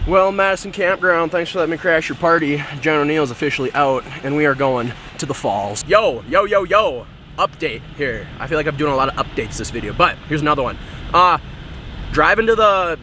Well, Madison Campground, thanks for letting me crash your party. John O'Neill's officially out, and we are going to the falls. Yo! Update here. I feel like I'm doing a lot of updates this video, but here's another one. Driving to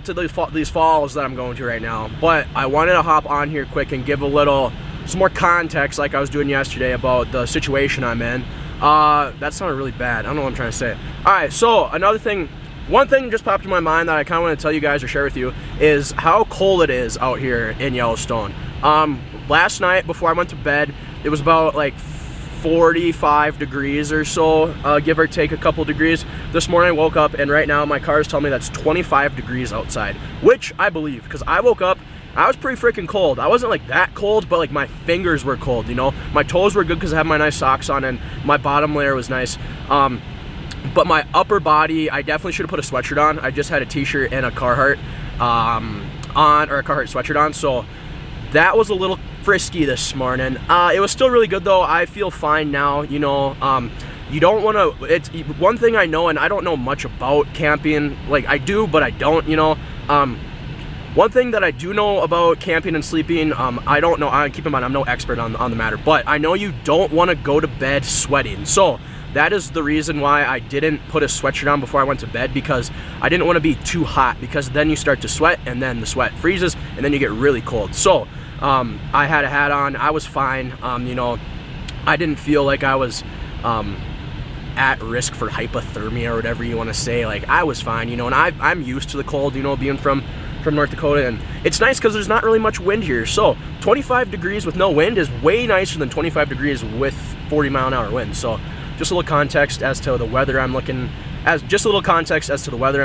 these falls that I'm going to right now, but I wanted to hop on here quick and give some more context like I was doing yesterday about the situation I'm in. That sounded really bad. I don't know what I'm trying to say. Alright, so another thing, one thing just popped in my mind that I kind of want to tell you guys or share with you is how cold it is out here in Yellowstone. Last night before I went to bed, it was about like 45 degrees or so, give or take a couple degrees. This morning I woke up and right now my car is telling me that's 25 degrees outside, which I believe, because I woke up, I was pretty freaking cold. I wasn't like that cold, but like my fingers were cold, you know? My toes were good because I had my nice socks on and my bottom layer was nice. But my upper body, I definitely should have put a sweatshirt on. I just had a t-shirt and a Carhartt or a Carhartt sweatshirt on, so that was a little frisky this morning. It was still really good though. I feel fine now, you know. You don't want to, it's one thing I know, and I don't know much about camping. Like I do, but I don't, you know. One thing that I do know about camping and sleeping, I don't know, keep in mind I'm no expert on the matter, but I know you don't want to go to bed sweating. So that is the reason why I didn't put a sweatshirt on before I went to bed, because I didn't want to be too hot, because then you start to sweat and then the sweat freezes and then you get really cold. So I had a hat on, I was fine. You know, I didn't feel like I was at risk for hypothermia or whatever you want to say. Like I was fine, you know, and I'm used to the cold, you know, being from North Dakota, and it's nice because there's not really much wind here. So 25 degrees with no wind is way nicer than 25 degrees with 40-mile-an-hour wind. So just a little context as to the weather I'm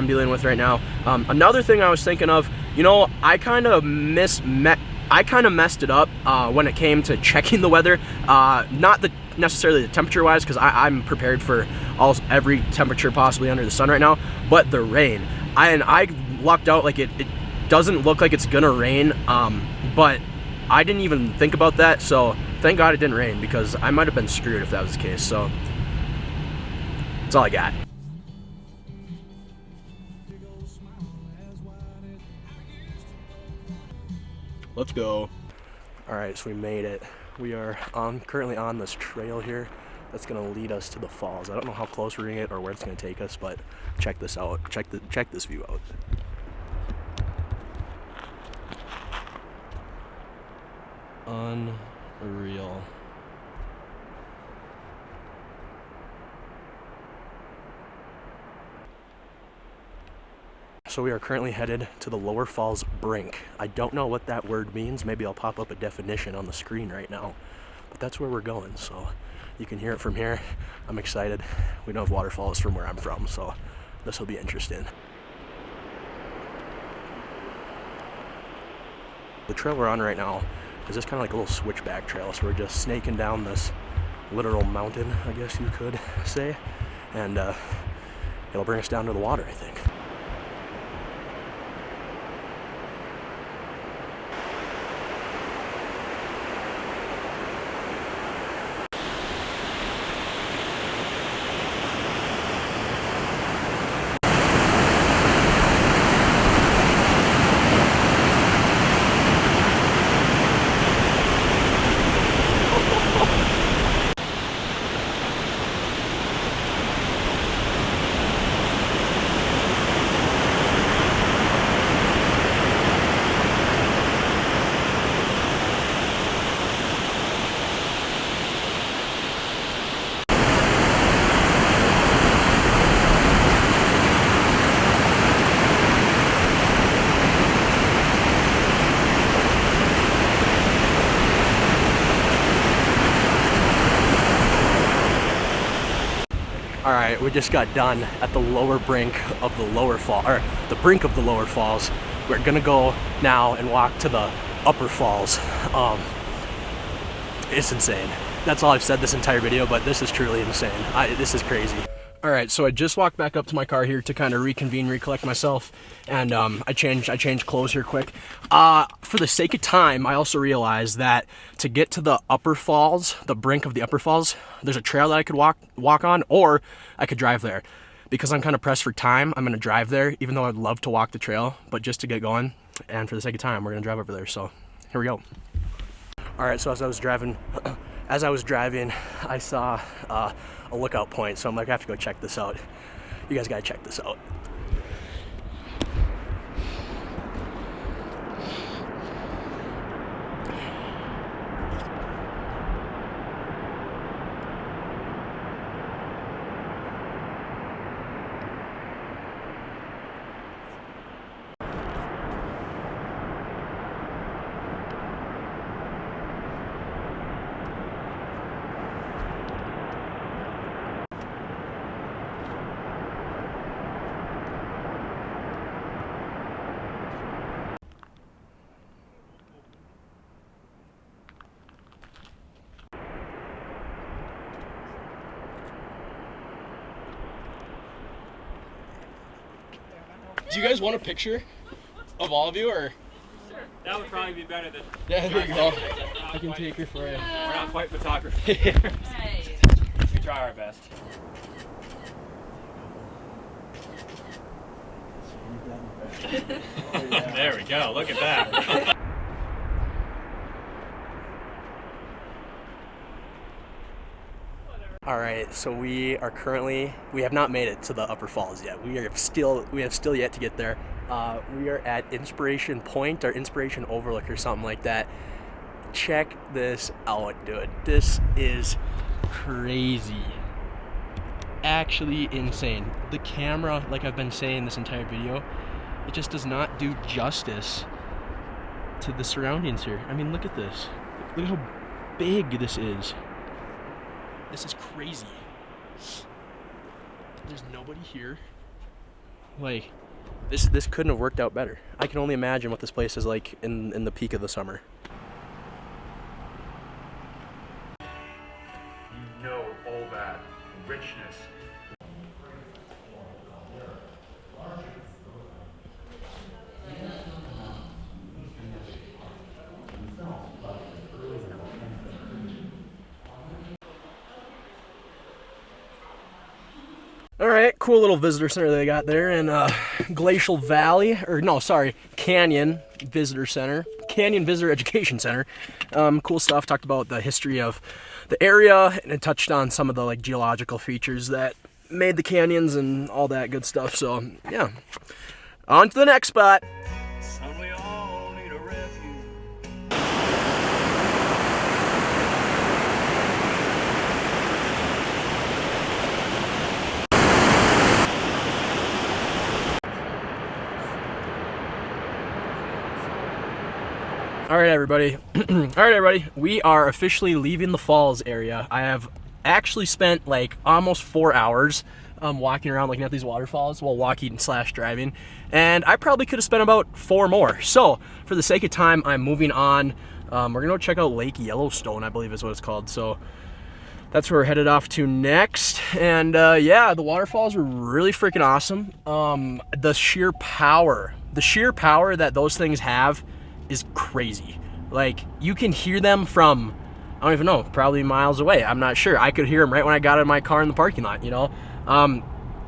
dealing with right now. Another thing I was thinking of, you know, I kind of messed it up when it came to checking the weather. Not necessarily the temperature-wise, because I'm prepared for every temperature possibly under the sun right now, but the rain. I lucked out. Like it doesn't look like it's gonna rain, but I didn't even think about that. So thank God it didn't rain, because I might have been screwed if that was the case. So that's all I got. Let's go. All right, so we made it. We are currently on this trail here that's gonna lead us to the falls. I don't know how close we're gonna get or where it's gonna take us, but check this out. Check this view out. Unreal. So we are currently headed to the Lower Falls brink. I don't know what that word means. Maybe I'll pop up a definition on the screen right now. But that's where we're going, so you can hear it from here. I'm excited. We don't have waterfalls from where I'm from, so this will be interesting. The trail we're on right now is just kind of like a little switchback trail, so we're just snaking down this literal mountain, I guess you could say, and it'll bring us down to the water, I think. Alright, we just got done at the lower brink of the lower fall, or the brink of the lower falls. We're gonna go now and walk to the upper falls. It's insane. That's all I've said this entire video, but this is truly insane. This is crazy. Alright, so I just walked back up to my car here to kind of reconvene, recollect myself, and I changed clothes here quick. For the sake of time, I also realized that to get to the upper falls, the brink of the upper falls, there's a trail that I could walk on, or I could drive there. Because I'm kind of pressed for time, I'm going to drive there, even though I'd love to walk the trail, but just to get going, And for the sake of time, we're gonna drive over there. So here we go. All right, so as I was driving, I saw a lookout point. So I'm like, I have to go check this out. You guys gotta check this out. Do you guys want a picture of all of you, or? Sure. That would probably be better than. Yeah, there you go. I can take her for you. We're not quite photographers here. We try our best. There we go. Look at that. All right, so we have not made it to the upper falls yet. We have still yet to get there. We are at Inspiration Point or Inspiration Overlook or something like that. Check this out, dude. This is crazy. Actually insane. The camera, like I've been saying this entire video, it just does not do justice to the surroundings here. I mean, look at this. Look at how big this is. This is crazy. There's nobody here. Like, this couldn't have worked out better. I can only imagine what this place is like in the peak of the summer. You know all that richness. All right, cool little visitor center they got there in Glacial Valley, or no, sorry, Canyon Visitor Center, Canyon Visitor Education Center. Cool stuff. Talked about the history of the area, and it touched on some of the like geological features that made the canyons and all that good stuff. So yeah, on to the next spot. Son, we all need a refuge. All right, everybody. We are officially leaving the falls area. I have actually spent like almost 4 hours walking around looking at these waterfalls while walking / driving, and I probably could have spent about 4 more. So for the sake of time, I'm moving on. We're gonna go check out Lake Yellowstone, I believe is what it's called. So that's where we're headed off to next. And yeah, the waterfalls were really freaking awesome. The sheer power that those things have is crazy. Like, you can hear them from, I don't even know, probably miles away. I'm not sure. I could hear them right when I got in my car in the parking lot, you know?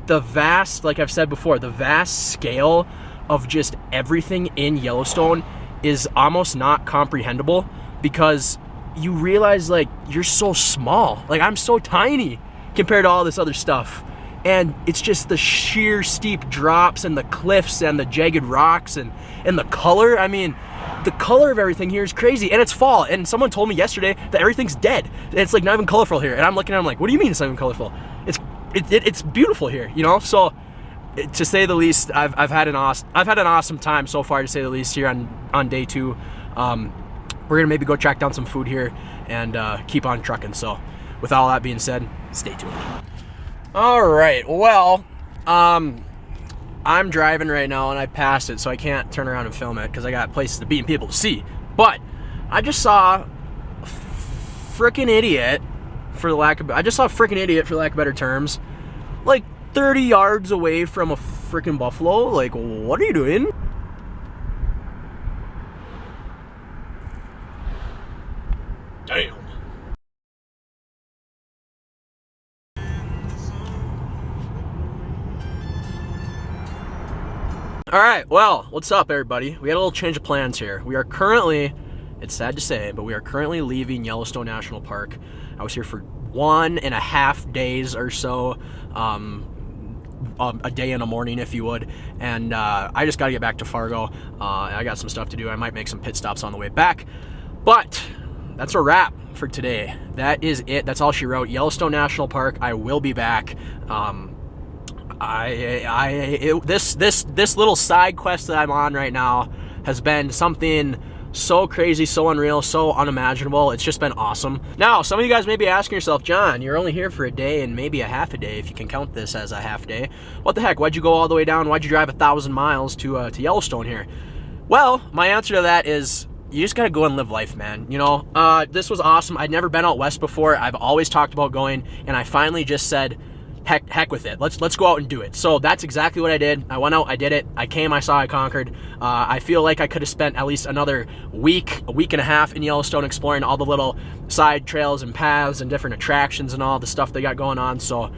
The vast, like I've said before, the vast scale of just everything in Yellowstone is almost not comprehensible, because you realize, like, you're so small. Like, I'm so tiny compared to all this other stuff. And it's just the sheer steep drops and the cliffs and the jagged rocks and the color. I mean, the color of everything here is crazy, and it's fall. And someone told me yesterday that everything's dead. It's like not even colorful here. And I'm looking at them like, what do you mean it's not even colorful? It's beautiful here, you know? So to say the least, I've had an awesome time so far, to say the least, here on day 2. We're gonna maybe go track down some food here and keep on trucking. So with all that being said, stay tuned. All right, well, I'm driving right now and I passed it, so I can't turn around and film it because I got places to be and people to see. But I just saw a freaking idiot, for lack of better terms, like 30 yards away from a freaking buffalo. Like, what are you doing? Damn. All right, well, what's up, everybody? We had a little change of plans here. We are currently, it's sad to say, but we are currently leaving Yellowstone National Park. I was here for 1.5 days or so, a day and a morning, if you would, and I just got to get back to Fargo. I got some stuff to do. I might make some pit stops on the way back, but that's a wrap for today. That is it. That's all she wrote. Yellowstone National Park. I will be back. This little side quest that I'm on right now has been something so crazy, so unreal, so unimaginable. It's just been awesome. Now, some of you guys may be asking yourself, John, you're only here for a day and maybe a half a day, if you can count this as a half day. What the heck? Why'd you go all the way down? Why'd you drive 1,000 miles to Yellowstone here? Well, my answer to that is you just gotta go and live life, man. You know, this was awesome. I'd never been out west before. I've always talked about going, and I finally just said, heck with it. Let's go out and do it. So that's exactly what I did. I went out, I did it. I came, I saw, I conquered. I feel like I could have spent at least another week, a week and a half in Yellowstone exploring all the little side trails and paths and different attractions and all the stuff they got going on. So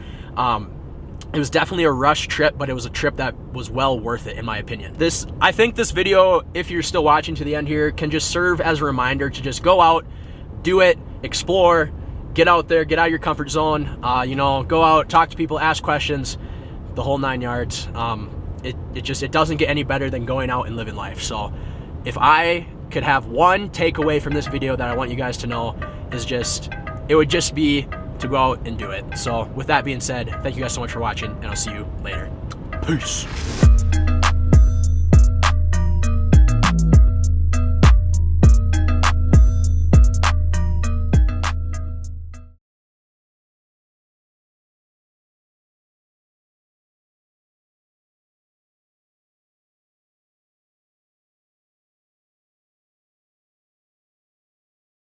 it was definitely a rush trip, but it was a trip that was well worth it, in my opinion. I think this video, if you're still watching to the end here, can just serve as a reminder to just go out, do it, explore, get out there, get out of your comfort zone, you know, go out, talk to people, ask questions, the whole 9 yards. It doesn't get any better than going out and living life. So if I could have one takeaway from this video that I want you guys to know is it would just be to go out and do it. So with that being said, thank you guys so much for watching, and I'll see you later. Peace.